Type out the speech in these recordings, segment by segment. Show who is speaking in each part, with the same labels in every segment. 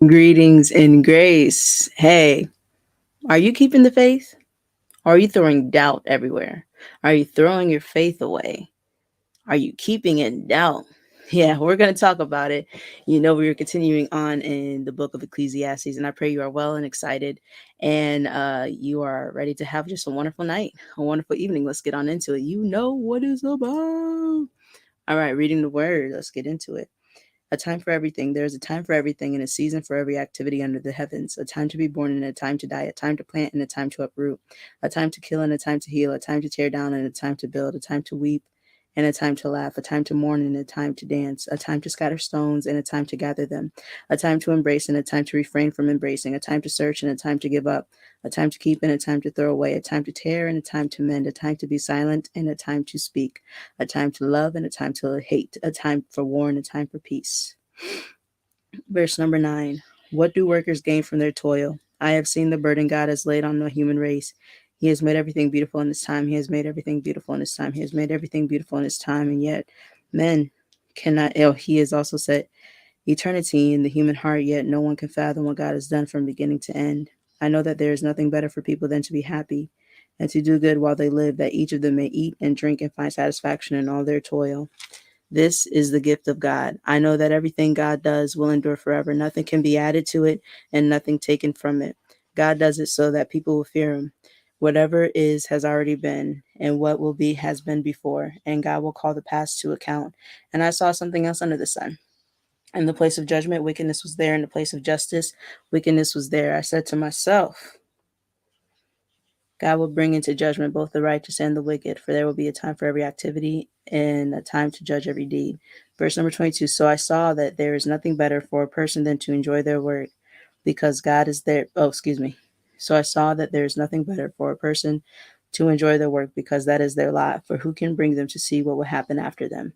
Speaker 1: Greetings and grace. Hey, are you keeping the faith? Or are you throwing doubt everywhere? Are you throwing your faith away? Are you keeping it in doubt? Yeah, we're going to talk about it. We are continuing on in the book of Ecclesiastes, and I pray you are well and excited and you are ready to have just a wonderful night, a wonderful evening. Let's get on into it. You know what it's about. All right, reading the word. Let's get into it. A time for everything. There is a time for everything and a season for every activity under the heavens. A time to be born and a time to die. A time to plant and a time to uproot. A time to kill and a time to heal. A time to tear down and a time to build. A time to weep and a time to laugh. A time to mourn and a time to dance. A time to scatter stones and a time to gather them. A time to embrace and a time to refrain from embracing. A time to search and a time to give up. A time to keep and a time to throw away. A time to tear and a time to mend. A time to be silent and a time to speak. A time to love and a time to hate. A time for war and a time for peace. Verse number 9. What do workers gain from their toil? I have seen the burden God has laid on the human race. He has made everything beautiful in his time. He has made everything beautiful in his time. He has made everything beautiful in his time. And yet men cannot, he has also set eternity in the human heart, yet no one can fathom what God has done from beginning to end. I know that there is nothing better for people than to be happy and to do good while they live, that each of them may eat and drink and find satisfaction in all their toil. This is the gift of God. I know that everything God does will endure forever. Nothing can be added to it and nothing taken from it. God does it so that people will fear him. Whatever is has already been, and what will be has been before, and God will call the past to account. And I saw something else under the sun. In the place of judgment, wickedness was there. In the place of justice, wickedness was there. I said to myself, God will bring into judgment both the righteous and the wicked, for there will be a time for every activity and a time to judge every deed. Verse number 22. So I saw that there is nothing better for a person than to enjoy their work, because God is there. Oh, excuse me. So I saw that there is nothing better for a person to enjoy their work, because that is their lot. For who can bring them to see what will happen after them?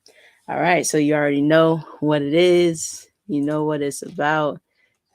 Speaker 1: All right. So you already know what it is. You know what it's about.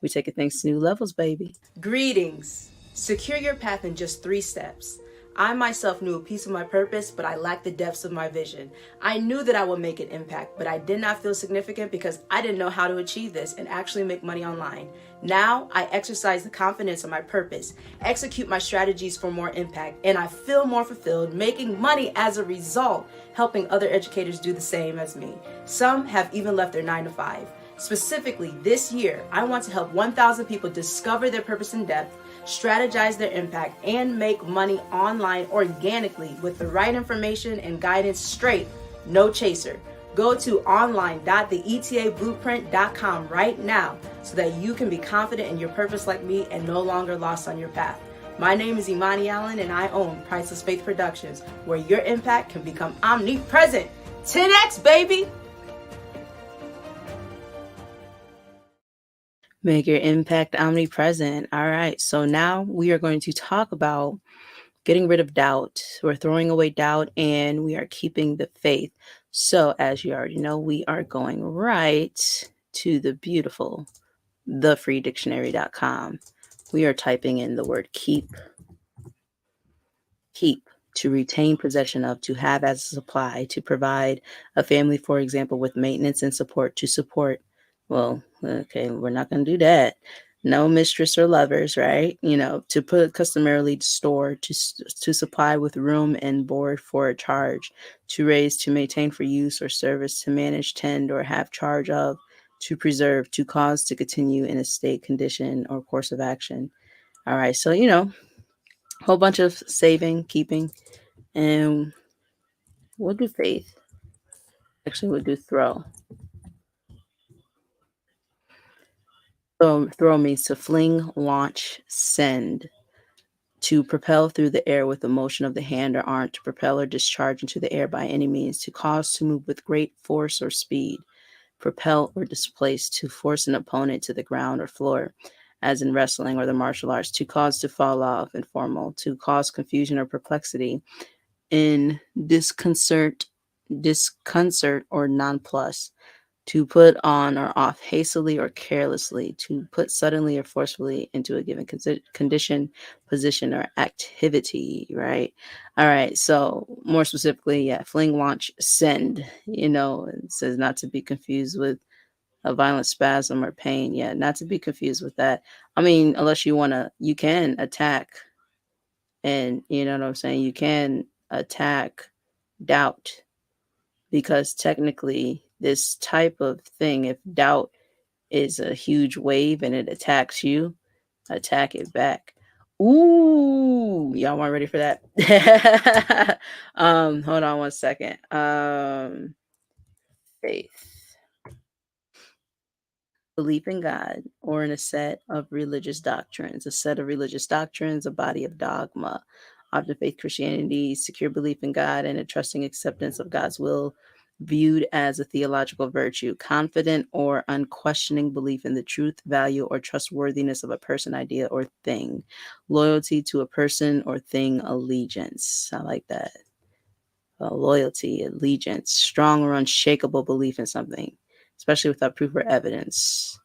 Speaker 1: We take it things to new levels, baby.
Speaker 2: Greetings. Secure your path in just 3 steps. I myself knew a piece of my purpose, but I lacked the depths of my vision. I knew that I would make an impact, but I did not feel significant because I didn't know how to achieve this and actually make money online. Now I exercise the confidence of my purpose, execute my strategies for more impact, and I feel more fulfilled making money as a result, helping other educators do the same as me. Some have even left their 9 to 5. Specifically, this year, I want to help 1,000 people discover their purpose in depth, strategize their impact, and make money online organically with the right information and guidance straight, no chaser. Go to online.theetablueprint.com right now so that you can be confident in your purpose like me and no longer lost on your path. My name is Imani Allen and I own Priceless Faith Productions, where your impact can become omnipresent. 10x, baby!
Speaker 1: Make your impact omnipresent. All right. So now we are going to talk about getting rid of doubt. We're throwing away doubt and we are keeping the faith. So, as you already know, we are going right to the beautiful thefreedictionary.com. We are typing in the word keep, to retain possession of, to have as a supply, to provide a family, for example, with maintenance and support, to support. Well, okay, we're not going to do that. No mistress or lovers, right? To put customarily to store, to supply with room and board for a charge, to raise, to maintain for use or service, to manage, tend, or have charge of, to preserve, to cause to continue in a state, condition, or course of action. All right, so, whole bunch of saving, keeping, and we'll do faith. Actually, we'll do throw. So throw means to fling, launch, send. To propel through the air with the motion of the hand or arm, to propel or discharge into the air by any means, to cause to move with great force or speed. Propel or displace, to force an opponent to the ground or floor, as in wrestling or the martial arts. To cause to fall off, informal. To cause confusion or perplexity, in disconcert or nonplus. To put on or off hastily or carelessly, to put suddenly or forcefully into a given condition, position, or activity, right? All right, so more specifically, fling, launch, send. It says not to be confused with a violent spasm or pain. Yeah, not to be confused with that. I mean, unless you want to, you can attack, and you know what I'm saying? You can attack doubt, because technically, this type of thing, if doubt is a huge wave and it attacks you, attack it back. Ooh, y'all weren't ready for that. Hold on one second. Faith. Belief in God, or in a set of religious doctrines. A set of religious doctrines, a body of dogma. Often faith Christianity, secure belief in God, and a trusting acceptance of God's will, viewed as a theological virtue. Confident or unquestioning belief in the truth, value, or trustworthiness of a person, idea, or thing. Loyalty to a person or thing, allegiance. I like that. Loyalty, allegiance, strong or unshakable belief in something, especially without proof or evidence,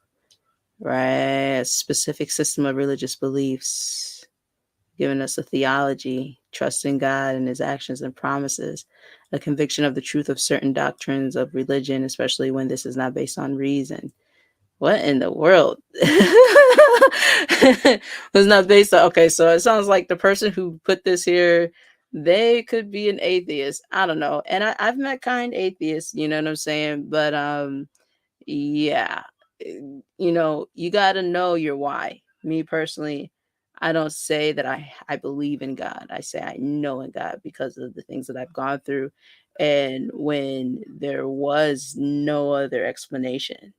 Speaker 1: right? A specific system of religious beliefs, giving us a theology, trust in God and his actions and promises, a conviction of the truth of certain doctrines of religion, especially when this is not based on reason. What in the world? Was not based on, okay, so it sounds like the person who put this here, they could be an atheist. I don't know. And I've met kind atheists, you know what I'm saying? But yeah, you know, you got to know your why. Me personally, I don't say that I believe in God. I say I know in God because of the things that I've gone through, and when there was no other explanation,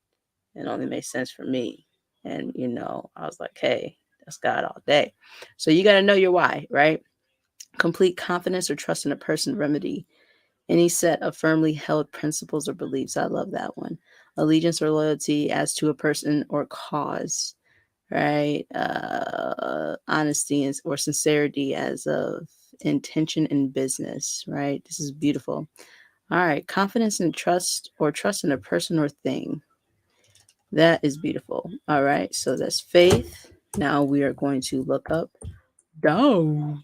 Speaker 1: it only made sense for me. And you know, I was like, hey, that's God all day. So you got to know your why, right? Complete confidence or trust in a person, remedy any set of firmly held principles or beliefs. I love that one. Allegiance or loyalty as to a person or cause, right? Honesty or sincerity as of intention in business, right? This is beautiful. All right. Confidence and trust, or trust in a person or thing. That is beautiful. All right. So that's faith. Now we are going to look up doubt.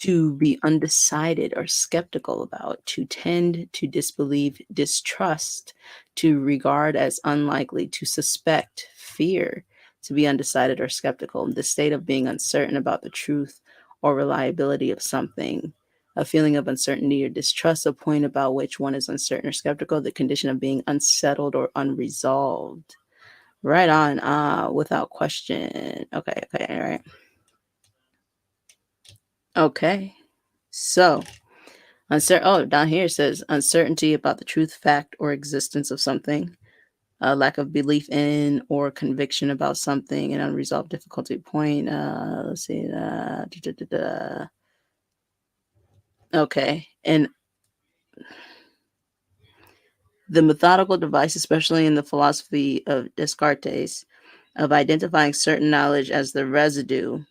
Speaker 1: To be undecided or skeptical about, to tend to disbelieve, distrust, to regard as unlikely, to suspect, fear, to be undecided or skeptical, the state of being uncertain about the truth or reliability of something, a feeling of uncertainty or distrust, a point about which one is uncertain or skeptical, the condition of being unsettled or unresolved. Right on, without question. Okay, all right. Okay, so down here it says uncertainty about the truth, fact, or existence of something, a lack of belief in or conviction about something, an unresolved difficulty point. Let's see. Okay. And the methodical device, especially in the philosophy of Descartes, of identifying certain knowledge as the residue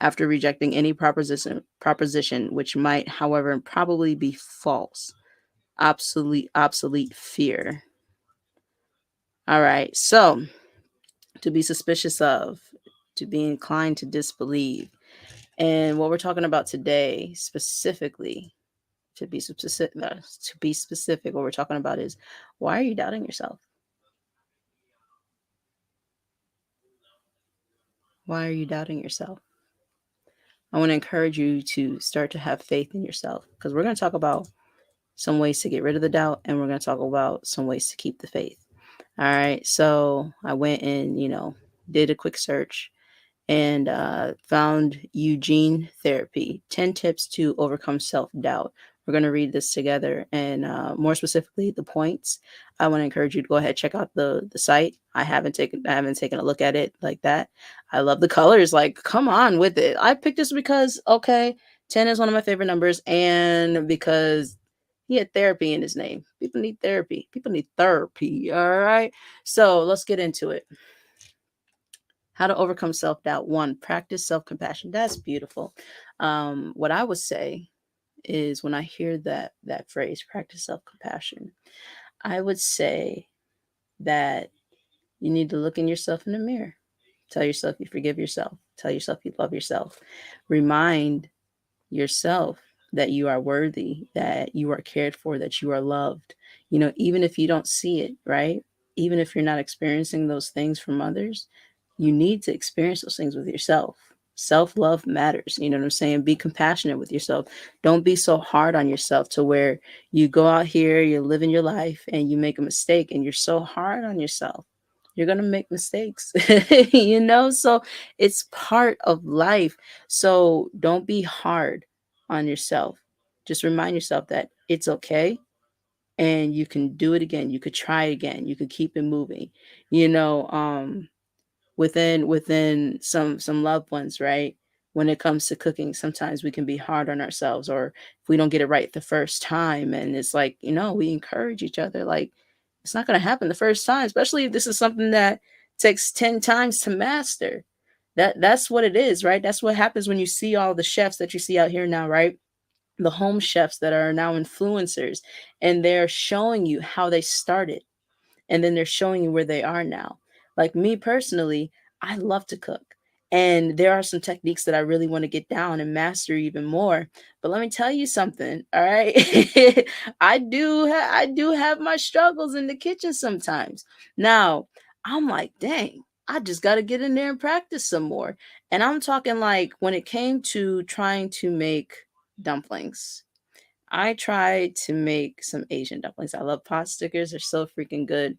Speaker 1: after rejecting any proposition which might, however, probably be false. Obsolete fear. All right. So to be suspicious of, to be inclined to disbelieve. And what we're talking about today, specifically, to be specific, what we're talking about is, why are you doubting yourself? Why are you doubting yourself? I want to encourage you to start to have faith in yourself, because we're going to talk about some ways to get rid of the doubt, and we're going to talk about some ways to keep the faith. All right. So I went and, did a quick search and found Eugene Therapy 10 Tips to Overcome Self Doubt. We're going to read this together, and more specifically, the points. I want to encourage you to go ahead, check out the site. I haven't taken a look at it like that. I love the colors. Like, come on with it. I picked this because 10 is one of my favorite numbers, and because he had therapy in his name. People need therapy. All right. So let's get into it. How to overcome self-doubt. 1, practice self-compassion. That's beautiful. What I would say is, when I hear that phrase, practice self-compassion, I would say that you need to look in yourself in the mirror. Tell yourself you forgive yourself. Tell yourself you love yourself. Remind yourself that you are worthy, that you are cared for, that you are loved. Even if you don't see it, right? even if you're not experiencing those things from others, you need to experience those things with yourself. Self love matters. You know what I'm saying? Be compassionate with yourself. Don't be so hard on yourself to where you go out here, you're living your life, and you make a mistake and you're so hard on yourself. You're going to make mistakes, So it's part of life. So don't be hard on yourself. Just remind yourself that it's okay and you can do it again. You could try again. You could keep it moving. You know, within some loved ones, right? When it comes to cooking, sometimes we can be hard on ourselves, or if we don't get it right the first time, and it's like, we encourage each other. Like, it's not going to happen the first time, especially if this is something that takes 10 times to master. That's what it is, right? That's what happens when you see all the chefs that you see out here now, right? The home chefs that are now influencers, and they're showing you how they started, and then they're showing you where they are now. Like me personally, I love to cook. And there are some techniques that I really want to get down and master even more. But let me tell you something, all right? I do have my struggles in the kitchen sometimes. Now, I'm like, dang, I just got to get in there and practice some more. And I'm talking like when it came to trying to make dumplings. I tried to make some Asian dumplings. I love pot stickers. They're so freaking good,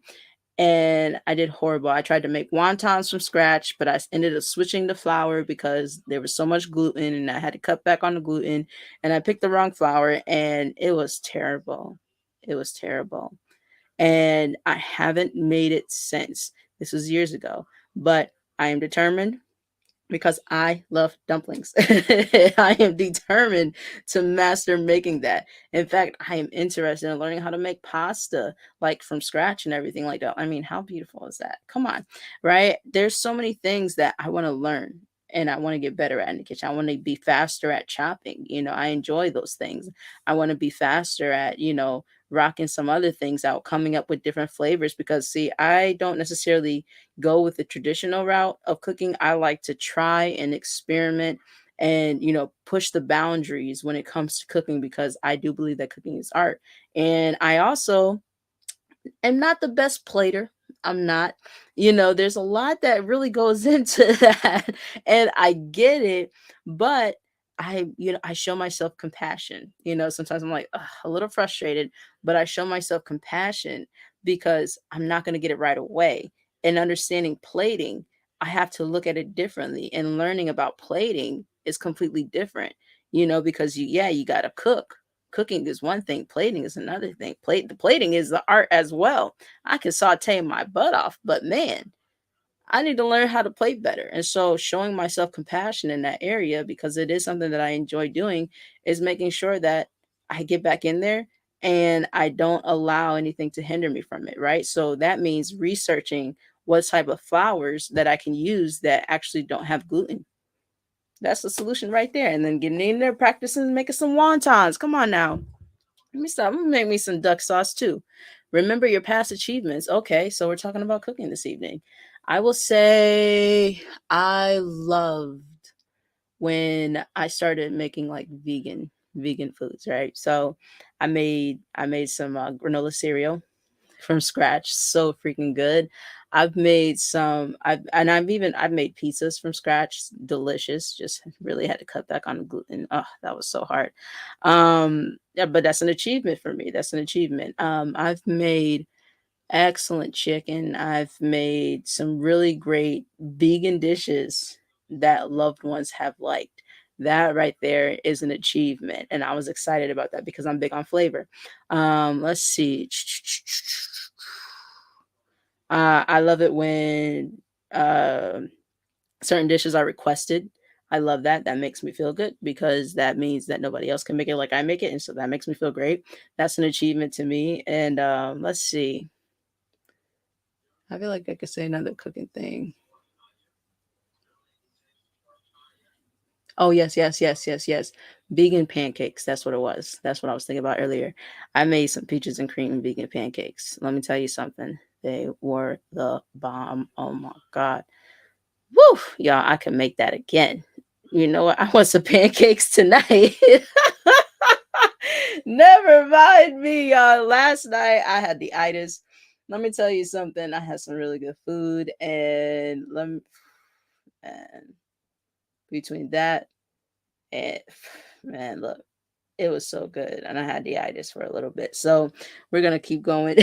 Speaker 1: and I did horrible. I tried to make wontons from scratch, but I ended up switching the flour because there was so much gluten and I had to cut back on the gluten, and I picked the wrong flour and it was terrible. It was terrible. And I haven't made it since. This was years ago, but I am determined because I love dumplings. I am determined to master making that. In fact, I am interested in learning how to make pasta like from scratch and everything like that. I mean, how beautiful is that? Come on, right? There's so many things that I want to learn and I want to get better at in the kitchen. I want to be faster at chopping. I enjoy those things. I want to be faster at, rocking some other things out, coming up with different flavors because see, I don't necessarily go with the traditional route of cooking. I like to try and experiment and, push the boundaries when it comes to cooking because I do believe that cooking is art. And I also am not the best plater. I'm not. There's a lot that really goes into that. And I get it, but I show myself compassion. Sometimes I'm like, "Ugh," a little frustrated, but I show myself compassion because I'm not going to get it right away. And understanding plating, I have to look at it differently. And learning about plating is completely different, because you got to cook. Cooking is one thing, plating is another thing. The plating is the art as well. I can saute my butt off, but man, I need to learn how to plate better. And so showing myself compassion in that area because it is something that I enjoy doing is making sure that I get back in there and I don't allow anything to hinder me from it, right? So that means researching what type of flours that I can use that actually don't have gluten. That's the solution right there. And then getting in there, practicing making some wontons. Come on now. Let me stop. I'm gonna make me some duck sauce too. Remember your past achievements. Okay, so we're talking about cooking this evening. I will say I loved when I started making like vegan foods, right? So I made some granola cereal from scratch. So freaking good. I've made pizzas from scratch. Delicious. Just really had to cut back on the gluten. Oh, that was so hard. Yeah, but that's an achievement for me. That's an achievement. I've made excellent chicken. I've made some really great vegan dishes that loved ones have liked. That right there is an achievement. And I was excited about that because I'm big on flavor. Let's see. I love it when certain dishes are requested. I love that. That makes me feel good because that means that nobody else can make it like I make it. And so that makes me feel great. That's an achievement to me. And let's see. I feel like I could say another cooking thing. Oh, yes, yes, yes, yes, yes. Vegan pancakes. That's what it was. That's what I was thinking about earlier. I made some peaches and cream vegan pancakes. Let me tell you something. They were the bomb. Oh my God. Woo! Y'all, I can make that again. You know what? I want some pancakes tonight. Never mind me, y'all. Last night I had the itis. Let me tell you something. I had some really good food, and and between that and man, look, it was so good, and I had the itis for a little bit. So we're gonna keep going.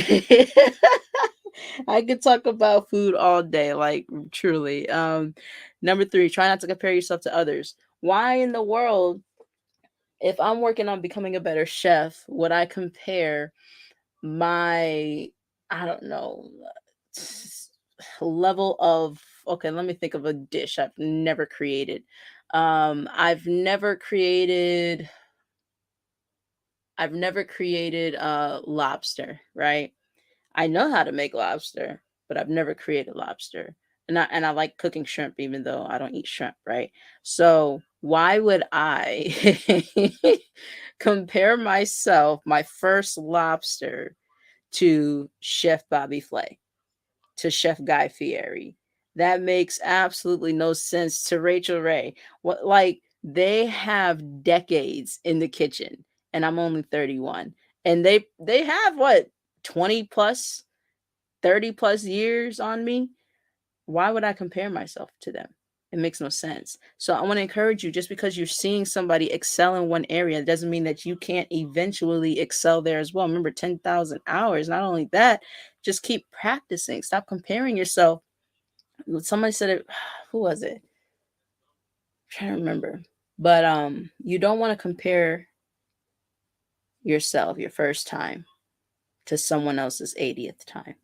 Speaker 1: I could talk about food all day, like truly. Number three, try not to compare yourself to others. Why in the world, if I'm working on becoming a better chef, would I compare my, I don't know, level of, okay, let me think of a dish I've never created. I've never created lobster, right? I know how to make lobster, but I've never created lobster. And I like cooking shrimp even though I don't eat shrimp, right? So why would I compare myself, my first lobster, to Chef Bobby Flay, to Chef Guy Fieri? That makes absolutely no sense. To Rachel Ray. What, like, they have decades in the kitchen and I'm only 31. And they have what, 20 plus, 30 plus years on me? Why would I compare myself to them? It makes no sense. So I want to encourage you, just because you're seeing somebody excel in one area doesn't mean that you can't eventually excel there as well. Remember, 10,000 hours. Not only that, just keep practicing. Stop comparing yourself. Somebody said it, who was it? I'm trying to remember. But you don't want to compare yourself your first time to someone else's 80th time.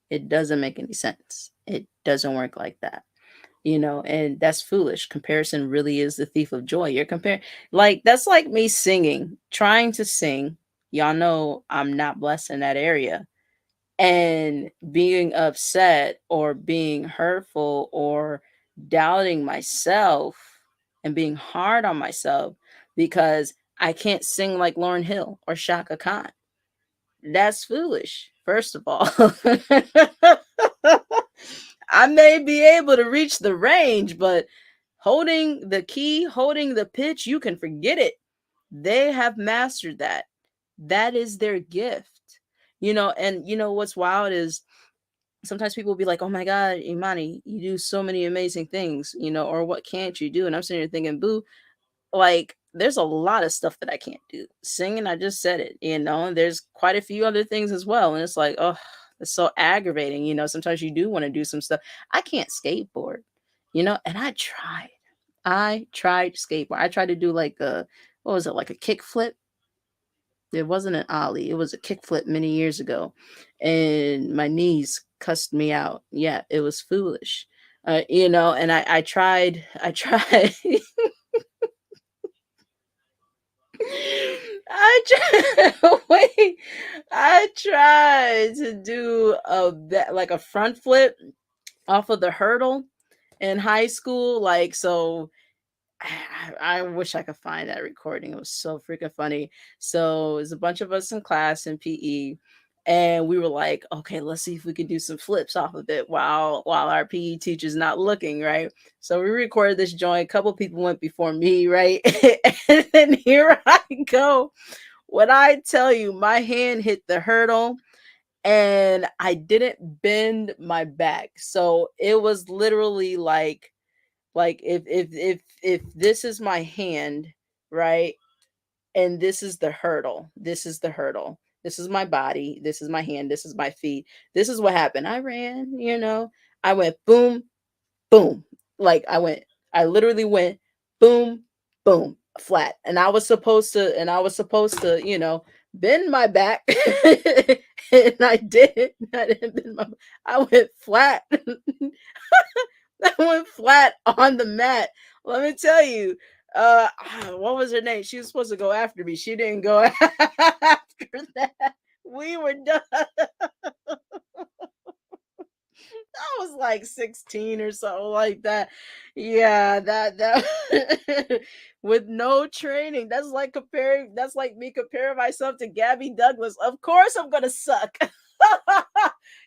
Speaker 1: It doesn't make any sense. It doesn't work like that. And that's foolish. Comparison really is the thief of joy. You're comparing, like, that's like me singing, trying to sing. Y'all know I'm not blessed in that area, and being upset or being hurtful or doubting myself and being hard on myself because I can't sing like Lauryn Hill or Shaka Khan. That's foolish, first of all. I may be able to reach the range, but holding the key, holding the pitch, you can forget it. They have mastered that. That is their gift. And what's wild is sometimes people will be like, "Oh my God, Imani, you do so many amazing things, or what can't you do?" And I'm sitting here thinking, boo, like, there's a lot of stuff that I can't do. Singing, I just said it, and there's quite a few other things as well. And it's like, oh, it's so aggravating. Sometimes you do want to do some stuff. I can't skateboard, and I tried skateboard. I tried to do like what was it, like a kick flip? It wasn't an ollie. It was a kickflip many years ago, and my knees cussed me out. Yeah, it was foolish, And I tried. I tried. I tried. Wait, I tried to do like a front flip off of the hurdle in high school. Like, so I wish I could find that recording. It was so freaking funny. So there's a bunch of us in class in PE, and we were like, okay, let's see if we can do some flips off of it while our PE teacher's not looking, right? So we recorded this joint. A couple people went before me, right? And then here I go. When I tell you, my hand hit the hurdle and I didn't bend my back. So it was literally like if this is my hand, right, and this is the hurdle, this is my body, this is my hand, this is my feet, this is what happened. I ran, I went boom, boom. Like, I literally went boom, boom, flat. And I was supposed to bend my back. And I didn't bend I went flat. I went flat on the mat. Let me tell you, what was her name? She was supposed to go after me. She didn't go after that. We were done. I was like 16 or something like that. Yeah, that with no training. That's like me comparing myself to Gabby Douglas. Of course I'm gonna suck.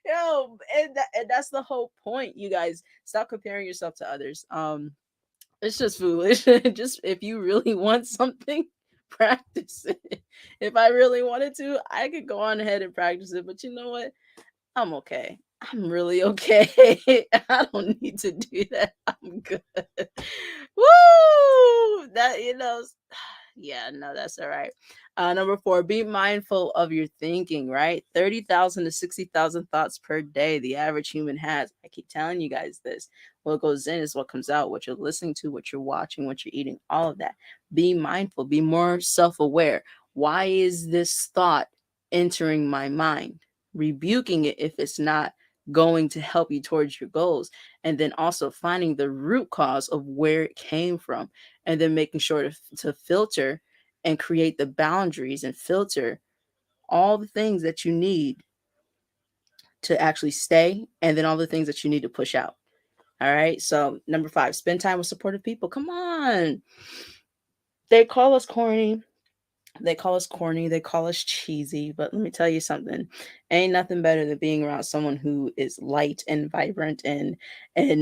Speaker 1: And that's the whole point, you guys. Stop comparing yourself to others. It's just foolish. Just, if you really want something, practice it. If I really wanted to, I could go on ahead and practice it. But you know what? I'm okay. I'm really okay. I don't need to do that. I'm good. Woo! That, yeah, no, that's all right. Number four, be mindful of your thinking, right? 30,000 to 60,000 thoughts per day, the average human has. I keep telling you guys this. What goes in is what comes out, what you're listening to, what you're watching, what you're eating, all of that. Be mindful, be more self aware. Why is this thought entering my mind? Rebuking it if it's not going to help you towards your goals. And then also finding the root cause of where it came from, and then making sure to filter and create the boundaries and filter all the things that you need to actually stay, and then all the things that you need to push out. All right. So, number five, spend time with supportive people. Come on. They call us corny. They call us corny, they call us cheesy, but let me tell you something. Ain't nothing better than being around someone who is light and vibrant and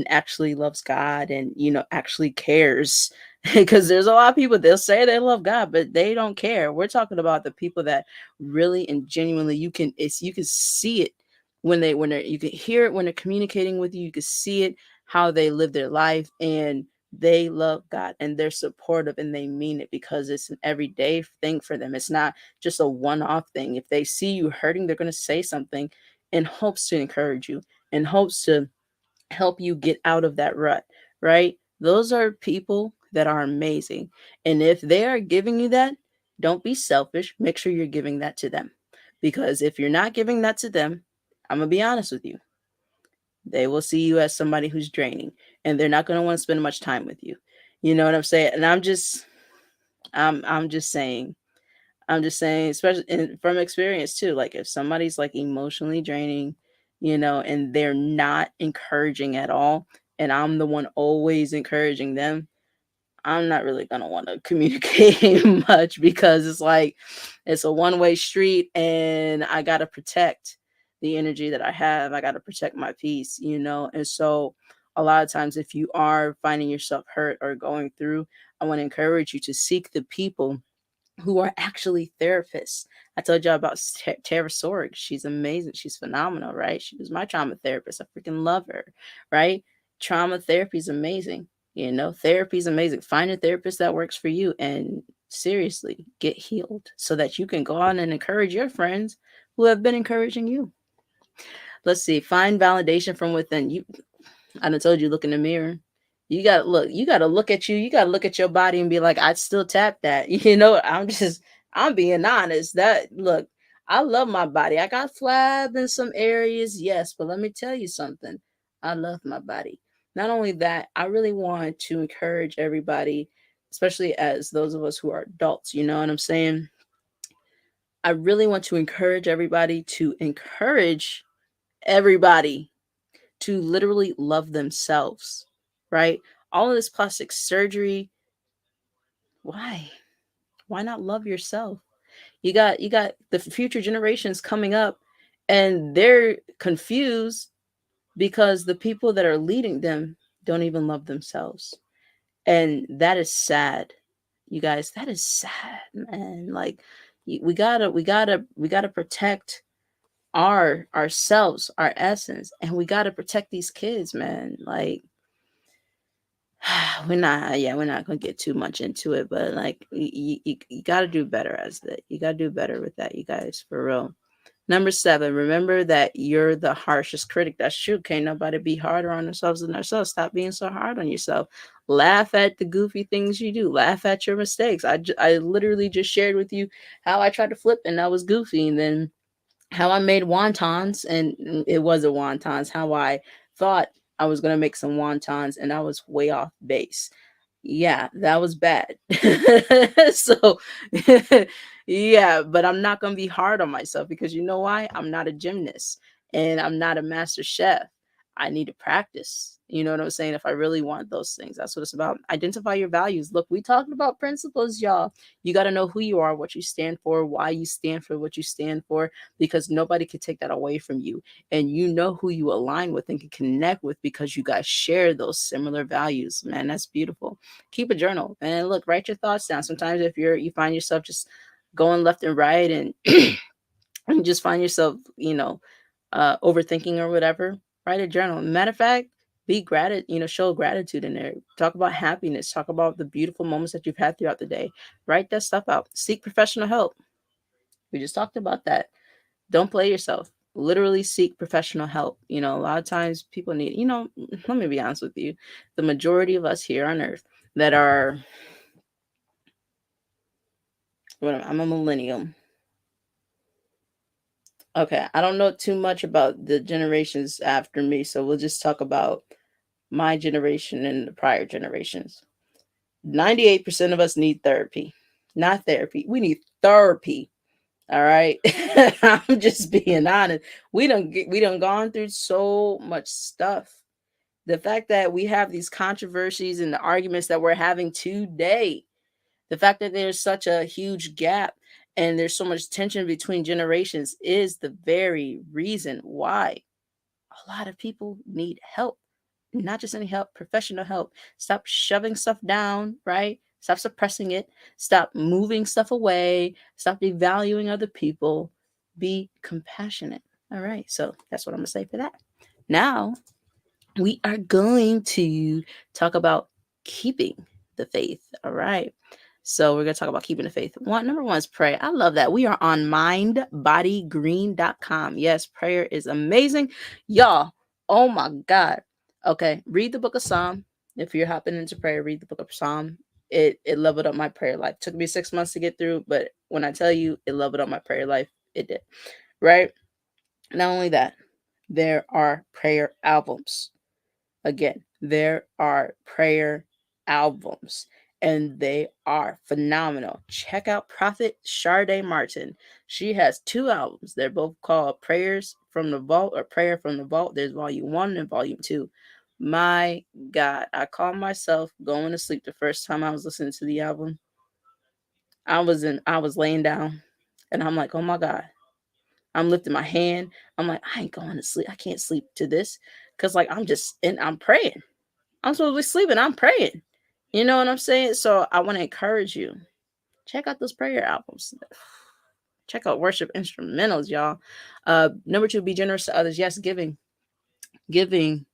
Speaker 1: actually loves God and actually cares. Because there's a lot of people, they'll say they love God, but they don't care. We're talking about the people that really and genuinely you can see it when they're you can hear it when they're communicating with you. You can see it how they live their life, and they love God and they're supportive and they mean it because it's an everyday thing for them. It's not just a one off thing. If they see you hurting, they're going to say something in hopes to encourage you, in hopes to help you get out of that rut, right? Those are people that are amazing. And if they are giving you that, don't be selfish. Make sure you're giving that to them. Because if you're not giving that to them, I'm going to be honest with you, they will see you as somebody who's draining, and they're not going to want to spend much time with you. You know what I'm saying? And I'm just saying, especially from experience too. Like if somebody's like emotionally draining, and they're not encouraging at all, and I'm the one always encouraging them, I'm not really gonna want to communicate much, because it's like it's a one-way street, and I gotta protect the energy that I have. I gotta protect my peace, And so a lot of times if you are finding yourself hurt or going through, I want to encourage you to seek the people who are actually therapists. I told y'all about Tara Sorg. She's amazing. She's phenomenal, right? She was my trauma therapist. I freaking love her, right? Trauma therapy is amazing. Therapy is amazing. Find a therapist that works for you and seriously get healed so that you can go on and encourage your friends who have been encouraging you. Let's see. Find validation from within. I done told you, look in the mirror. You gotta look at you. You gotta look at your body and be like, I'd still tap that. I'm being honest. Look, I love my body. I got flab in some areas, yes, but let me tell you something. I love my body. Not only that, I really want to encourage everybody, especially as those of us who are adults, you know what I'm saying? I really want to encourage everybody to encourage everybody to literally love themselves, right? All of this plastic surgery, why? Why not love yourself? You got the future generations coming up, and they're confused because the people that are leading them don't even love themselves. And that is sad. You guys, that is sad, man. Like we gotta protect ourselves, our essence, and we got to protect these kids, man. Like we're not gonna get too much into it, but like you got to do better as that. You got to do better with that, you guys, for real. Number seven, remember that you're the harshest critic. That's true. Can't nobody be harder on themselves than themselves. Stop being so hard on yourself. Laugh at the goofy things you do. Laugh at your mistakes. I literally just shared with you how I tried to flip and that was goofy, and then how I made wontons, and it wasn't wontons. How I thought I was gonna make some wontons, and I was way off base. Yeah, that was bad. So, yeah, but I'm not gonna be hard on myself, because you know why? I'm not a gymnast and I'm not a master chef. I need to practice. You know what I'm saying? If I really want those things, that's what it's about. Identify your values. Look, we talking about principles, y'all. You got to know who you are, what you stand for, why you stand for what you stand for, because nobody can take that away from you. And you know who you align with and can connect with because you guys share those similar values. Man, that's beautiful. Keep a journal and look, write your thoughts down. Sometimes if you find yourself just going left and right, and you just find yourself, overthinking or whatever, write a journal. Matter of fact, show gratitude in there. Talk about happiness. Talk about the beautiful moments that you've had throughout the day. Write that stuff out. Seek professional help. We just talked about that. Don't play yourself. Literally seek professional help. A lot of times people need, let me be honest with you. The majority of us here on earth that are, I'm a millennial. Okay, I don't know too much about the generations after me, so we'll just talk about my generation and the prior generations. 98% of us need therapy. Not therapy. We need therapy. All right. I'm just being honest. We don't gone through so much stuff. The fact that we have these controversies and the arguments that we're having today, the fact that there's such a huge gap and there's so much tension between generations is the very reason why a lot of people need help. Not just any help, professional help. Stop shoving stuff down, right? Stop suppressing it. Stop moving stuff away. Stop devaluing other people. Be compassionate. All right. So that's what I'm going to say for that. Now, we are going to talk about keeping the faith. All right. So we're going to talk about keeping the faith. Number one is pray. I love that. We are on mindbodygreen.com. Yes, prayer is amazing. Y'all, oh my God. Okay, read the book of Psalm. If you're hopping into prayer, read the book of Psalm. It leveled up my prayer life. Took me 6 months to get through, but when I tell you it leveled up my prayer life, it did. Right? Not only that, there are prayer albums. Again, there are prayer albums and they are phenomenal. Check out Prophet Sade Martin. She has 2 albums. They're both called Prayers from the Vault or Prayer from the Vault. There's volume 1 and volume 2. My God, I called myself going to sleep the first time I was listening to the album. I was laying down and I'm like, oh my God. I'm lifting my hand. I'm like, I ain't going to sleep. I can't sleep to this. Cause like I'm praying. I'm supposed to be sleeping. I'm praying. You know what I'm saying? So I want to encourage you. Check out those prayer albums. Check out worship instrumentals, y'all. Number 2, be generous to others. Yes, giving. Giving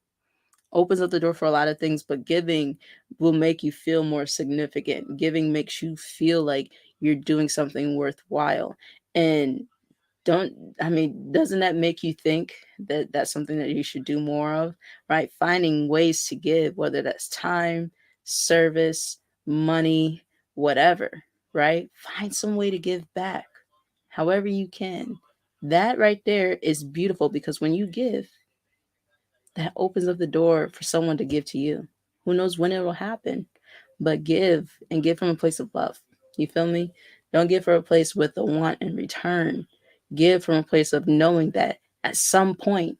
Speaker 1: opens up the door for a lot of things, but giving will make you feel more significant. Giving makes you feel like you're doing something worthwhile. And doesn't that make you think that that's something that you should do more of, right? Finding ways to give, whether that's time, service, money, whatever, right? Find some way to give back, however you can. That right there is beautiful because when you give, that opens up the door for someone to give to you. Who knows when it will happen, but give and give from a place of love. You feel me? Don't give from a place with a want in return. Give from a place of knowing that at some point,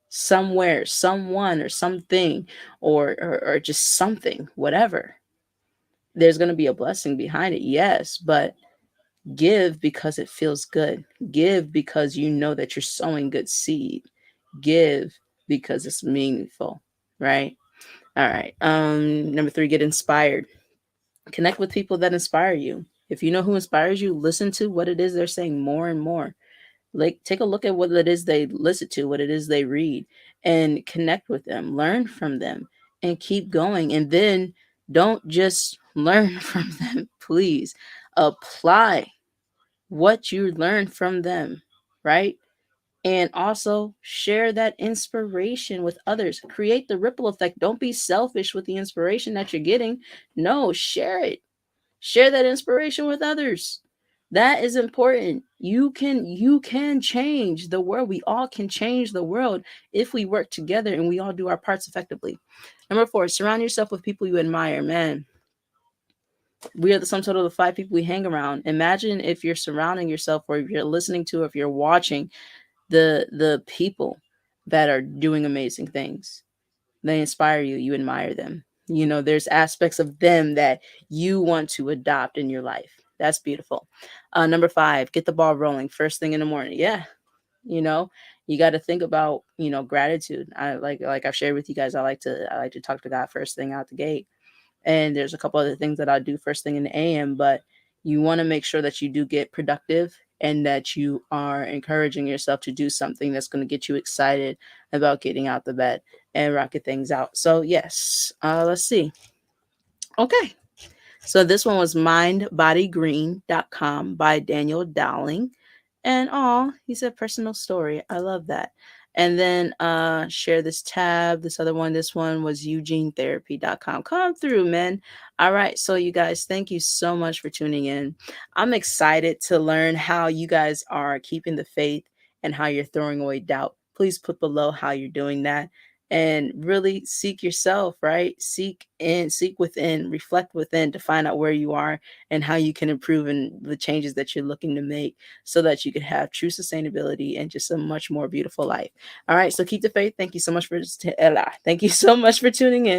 Speaker 1: somewhere, someone or something or just something, whatever, there's going to be a blessing behind it. Yes, but give because it feels good. Give because you know that you're sowing good seed. Give because it's meaningful, right? All right. Number 3, get inspired. Connect with people that inspire you. If you know who inspires you, listen to what it is they're saying more and more. Like, take a look at what it is they listen to, what it is they read, and connect with them, learn from them, and keep going. And then don't just learn from them, please. Apply what you learn from them, right? And also share that inspiration with others. Create the ripple effect. Don't be selfish with the inspiration that you're getting. No, share it. Share that inspiration with others. That is important. You can change the world. We all can change the world if we work together and we all do our parts effectively. Number 4, surround yourself with people you admire. Man, we are the sum total of the 5 people we hang around. Imagine if you're surrounding yourself, or if you're listening to, or if you're watching the people that are doing amazing things. They inspire you. You admire them. There's aspects of them that you want to adopt in your life. That's beautiful. Number 5, get the ball rolling first thing in the morning. Yeah. You got to think about, gratitude. I like I've shared with you guys, I like to talk to God first thing out the gate. And there's a couple other things that I do first thing in the AM, but you want to make sure that you do get productive and that you are encouraging yourself to do something that's going to get you excited about getting out the bed and rocket things out. So yes, let's see. Okay. So this one was mindbodygreen.com by Daniel Dowling. And he said personal story. I love that. And then share this tab. This other one, this one was eugenetherapy.com. Come through, man. All right. So you guys, thank you so much for tuning in. I'm excited to learn how you guys are keeping the faith and how you're throwing away doubt. Please put below how you're doing that and really seek yourself, right? Seek within, reflect within to find out where you are and how you can improve and the changes that you're looking to make so that you can have true sustainability and just a much more beautiful life. All right. So keep the faith. Thank you so much for tuning in.